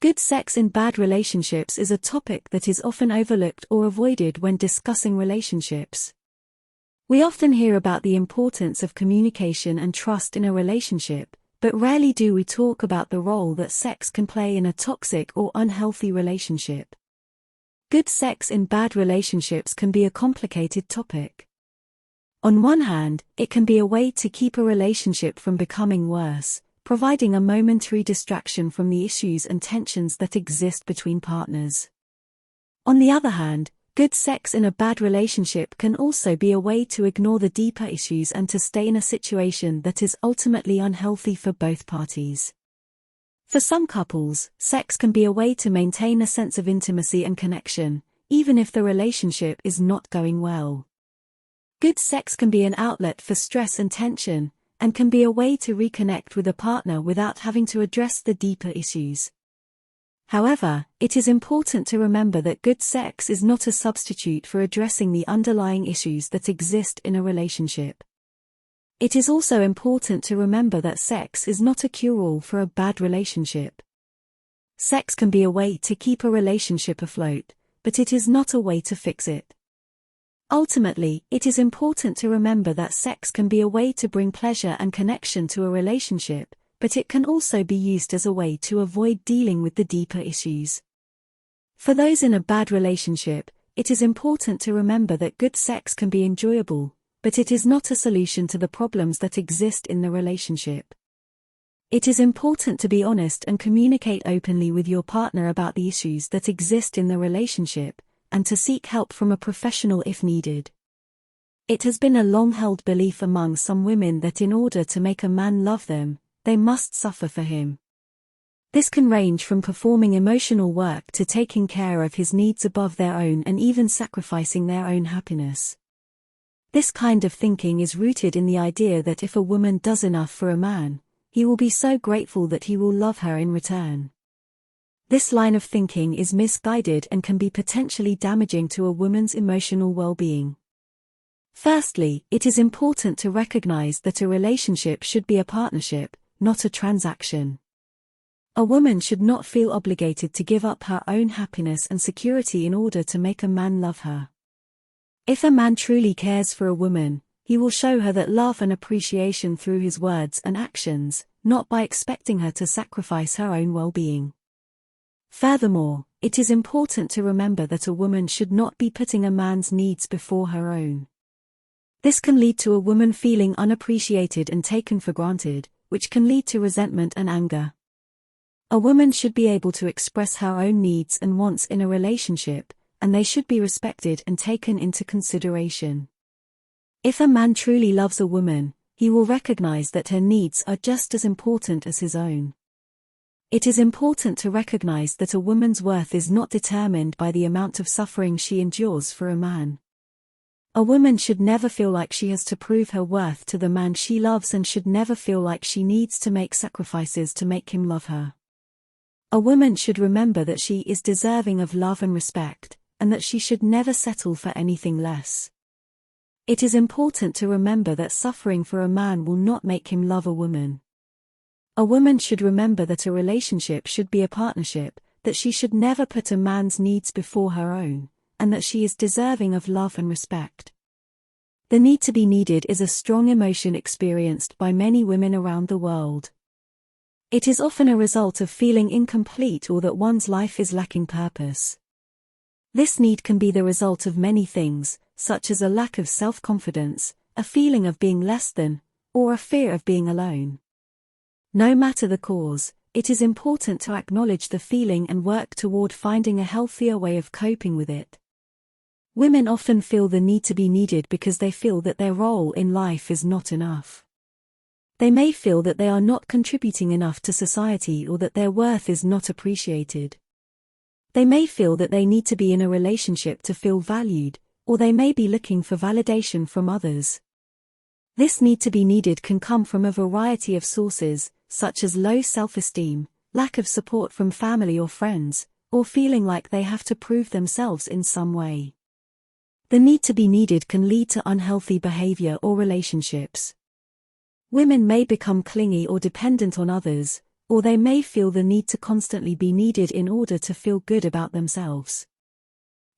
Good sex in bad relationships is a topic that is often overlooked or avoided when discussing relationships. We often hear about the importance of communication and trust in a relationship, but rarely do we talk about the role that sex can play in a toxic or unhealthy relationship. Good sex in bad relationships can be a complicated topic. On one hand, it can be a way to keep a relationship from becoming worse, providing a momentary distraction from the issues and tensions that exist between partners. On the other hand, good sex in a bad relationship can also be a way to ignore the deeper issues and to stay in a situation that is ultimately unhealthy for both parties. For some couples, sex can be a way to maintain a sense of intimacy and connection, even if the relationship is not going well. Good sex can be an outlet for stress and tension, and can be a way to reconnect with a partner without having to address the deeper issues. However, it is important to remember that good sex is not a substitute for addressing the underlying issues that exist in a relationship. It is also important to remember that sex is not a cure-all for a bad relationship. Sex can be a way to keep a relationship afloat, but it is not a way to fix it. Ultimately, it is important to remember that sex can be a way to bring pleasure and connection to a relationship, but it can also be used as a way to avoid dealing with the deeper issues. For those in a bad relationship, it is important to remember that good sex can be enjoyable, but it is not a solution to the problems that exist in the relationship. It is important to be honest and communicate openly with your partner about the issues that exist in the relationship, and to seek help from a professional if needed. It has been a long-held belief among some women that in order to make a man love them, they must suffer for him. This can range from performing emotional work to taking care of his needs above their own and even sacrificing their own happiness. This kind of thinking is rooted in the idea that if a woman does enough for a man, he will be so grateful that he will love her in return. This line of thinking is misguided and can be potentially damaging to a woman's emotional well-being. Firstly, it is important to recognize that a relationship should be a partnership, not a transaction. A woman should not feel obligated to give up her own happiness and security in order to make a man love her. If a man truly cares for a woman, he will show her that love and appreciation through his words and actions, not by expecting her to sacrifice her own well-being. Furthermore, it is important to remember that a woman should not be putting a man's needs before her own. This can lead to a woman feeling unappreciated and taken for granted, which can lead to resentment and anger. A woman should be able to express her own needs and wants in a relationship, and they should be respected and taken into consideration. If a man truly loves a woman, he will recognize that her needs are just as important as his own. It is important to recognize that a woman's worth is not determined by the amount of suffering she endures for a man. A woman should never feel like she has to prove her worth to the man she loves and should never feel like she needs to make sacrifices to make him love her. A woman should remember that she is deserving of love and respect, and that she should never settle for anything less. It is important to remember that suffering for a man will not make him love a woman. A woman should remember that a relationship should be a partnership, that she should never put a man's needs before her own, and that she is deserving of love and respect. The need to be needed is a strong emotion experienced by many women around the world. It is often a result of feeling incomplete or that one's life is lacking purpose. This need can be the result of many things, such as a lack of self-confidence, a feeling of being less than, or a fear of being alone. No matter the cause, it is important to acknowledge the feeling and work toward finding a healthier way of coping with it. Women often feel the need to be needed because they feel that their role in life is not enough. They may feel that they are not contributing enough to society or that their worth is not appreciated. They may feel that they need to be in a relationship to feel valued, or they may be looking for validation from others. This need to be needed can come from a variety of sources, such as low self-esteem, lack of support from family or friends, or feeling like they have to prove themselves in some way. The need to be needed can lead to unhealthy behavior or relationships. Women may become clingy or dependent on others, or they may feel the need to constantly be needed in order to feel good about themselves.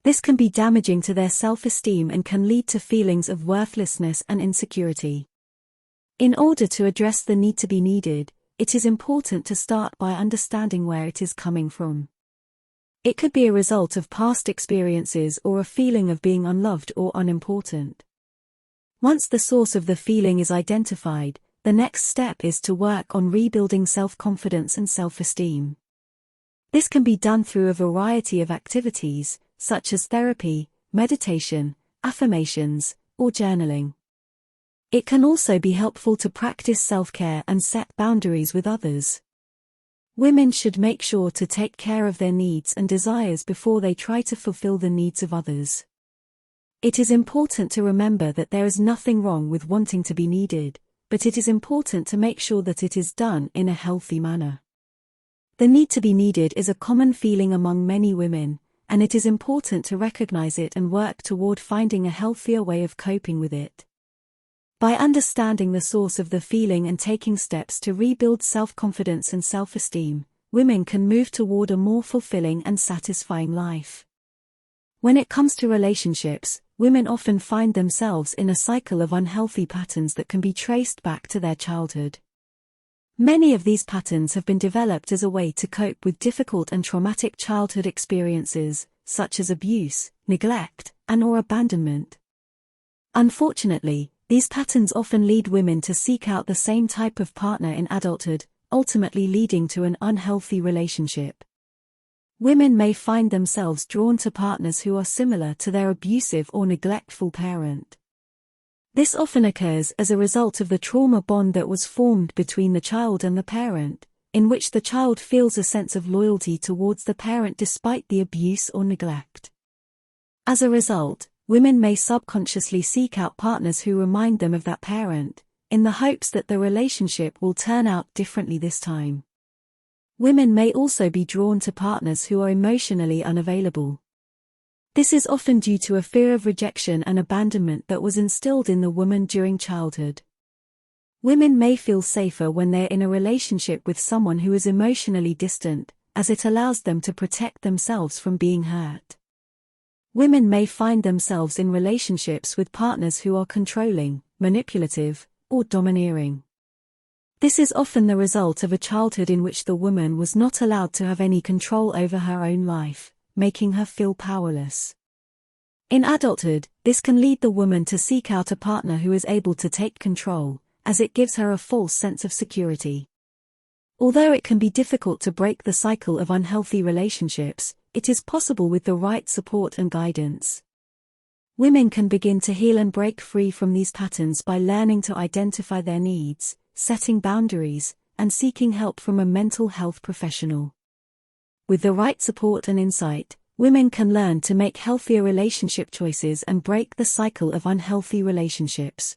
This can be damaging to their self-esteem and can lead to feelings of worthlessness and insecurity. In order to address the need to be needed, it is important to start by understanding where it is coming from. It could be a result of past experiences or a feeling of being unloved or unimportant. Once the source of the feeling is identified, the next step is to work on rebuilding self-confidence and self-esteem. This can be done through a variety of activities, such as therapy, meditation, affirmations, or journaling. It can also be helpful to practice self-care and set boundaries with others. Women should make sure to take care of their needs and desires before they try to fulfill the needs of others. It is important to remember that there is nothing wrong with wanting to be needed, but it is important to make sure that it is done in a healthy manner. The need to be needed is a common feeling among many women, and it is important to recognize it and work toward finding a healthier way of coping with it. By understanding the source of the feeling and taking steps to rebuild self-confidence and self-esteem, women can move toward a more fulfilling and satisfying life. When it comes to relationships, women often find themselves in a cycle of unhealthy patterns that can be traced back to their childhood. Many of these patterns have been developed as a way to cope with difficult and traumatic childhood experiences, such as abuse, neglect, and/or abandonment. Unfortunately, these patterns often lead women to seek out the same type of partner in adulthood, ultimately leading to an unhealthy relationship. Women may find themselves drawn to partners who are similar to their abusive or neglectful parent. This often occurs as a result of the trauma bond that was formed between the child and the parent, in which the child feels a sense of loyalty towards the parent despite the abuse or neglect. As a result, women may subconsciously seek out partners who remind them of that parent, in the hopes that the relationship will turn out differently this time. Women may also be drawn to partners who are emotionally unavailable. This is often due to a fear of rejection and abandonment that was instilled in the woman during childhood. Women may feel safer when they're in a relationship with someone who is emotionally distant, as it allows them to protect themselves from being hurt. Women may find themselves in relationships with partners who are controlling, manipulative, or domineering. This is often the result of a childhood in which the woman was not allowed to have any control over her own life, making her feel powerless. In adulthood, this can lead the woman to seek out a partner who is able to take control, as it gives her a false sense of security. Although it can be difficult to break the cycle of unhealthy relationships, it is possible with the right support and guidance. Women can begin to heal and break free from these patterns by learning to identify their needs, setting boundaries, and seeking help from a mental health professional. With the right support and insight, women can learn to make healthier relationship choices and break the cycle of unhealthy relationships.